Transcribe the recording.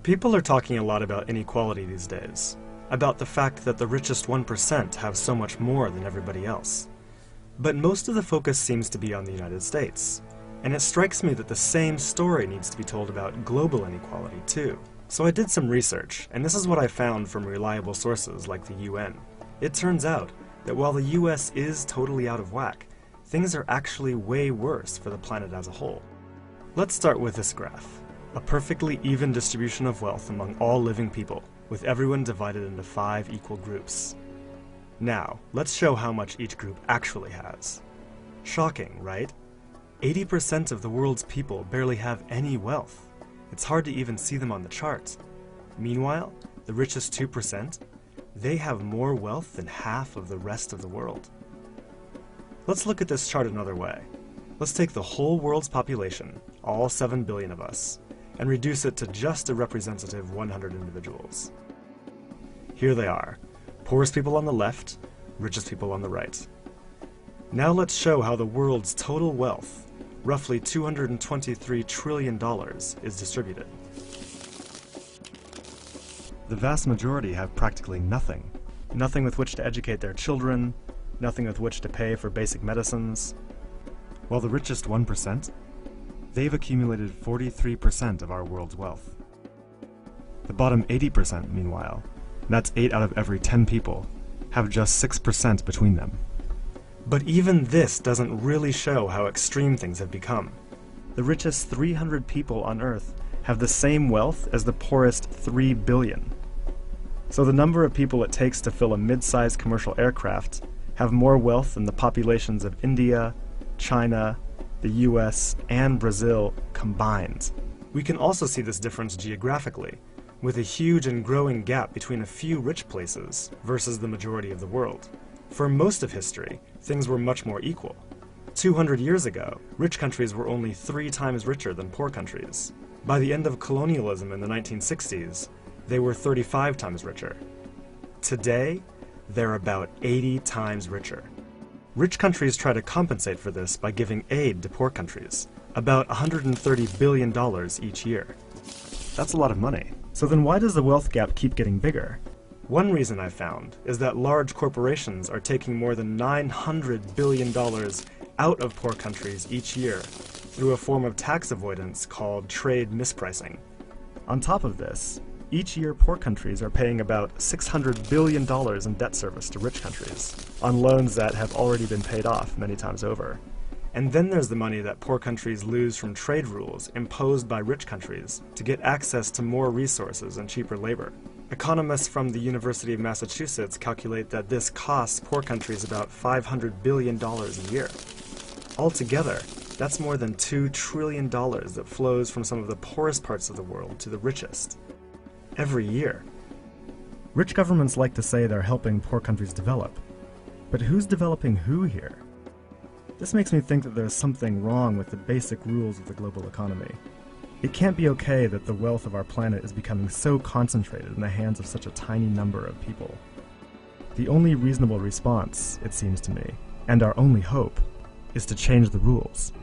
People are talking a lot about inequality these days, about the fact that the richest 1% have so much more than everybody else. But most of the focus seems to be on the United States, and it strikes me that the same story needs to be told about global inequality too. So I did some research, and this is what I found from reliable sources like the UN. It turns out that while the US is totally out of whack, things are actually way worse for the planet as a whole. Let's start with this graph. A perfectly even distribution of wealth among all living people, with everyone divided into 5 equal groups. Now, let's show how much each group actually has. Shocking, right? 80% of the world's people barely have any wealth. It's hard to even see them on the chart. Meanwhile, the richest 2%, they have more wealth than half of the rest of the world. Let's look at this chart another way. Let's take the whole world's population, all 7 billion of us, and reduce it to just a representative 100 individuals. Here they are, poorest people on the left, richest people on the right. Now let's show how the world's total wealth, roughly $223 trillion, is distributed. The vast majority have practically nothing. Nothing with which to educate their children, nothing with which to pay for basic medicines. While the richest 1%, they've accumulated 43% of our world's wealth. The bottom 80%, meanwhile, that's 8 out of every 10 people, have just 6% between them. But even this doesn't really show how extreme things have become. The richest 300 people on Earth have the same wealth as the poorest 3 billion. So the number of people it takes to fill a mid-sized commercial aircraft have more wealth than the populations of India, China, the US, and Brazil combined. We can also see this difference geographically, with a huge and growing gap between a few rich places versus the majority of the world. For most of history, things were much more equal. 200 years ago, rich countries were only 3 times richer than poor countries. By the end of colonialism in the 1960s, they were 35 times richer. Today, they're about 80 times richer. Rich countries try to compensate for this by giving aid to poor countries, about $130 billion each year. That's a lot of money. So then why does the wealth gap keep getting bigger? One reason I found is that large corporations are taking more than $900 billion out of poor countries each year through a form of tax avoidance called trade mispricing. On top of this, each year poor countries are paying about $600 billion in debt service to rich countries, on loans that have already been paid off many times over. And then there's the money that poor countries lose from trade rules imposed by rich countries to get access to more resources and cheaper labor. Economists from the University of Massachusetts calculate that this costs poor countries about $500 billion a year. Altogether, that's more than $2 trillion that flows from some of the poorest parts of the world to the richest. Every year. Rich governments like to say they're helping poor countries develop. But who's developing who here? This makes me think that there's something wrong with the basic rules of the global economy. It can't be okay that the wealth of our planet is becoming so concentrated in the hands of such a tiny number of people. The only reasonable response, it seems to me, and our only hope, is to change the rules.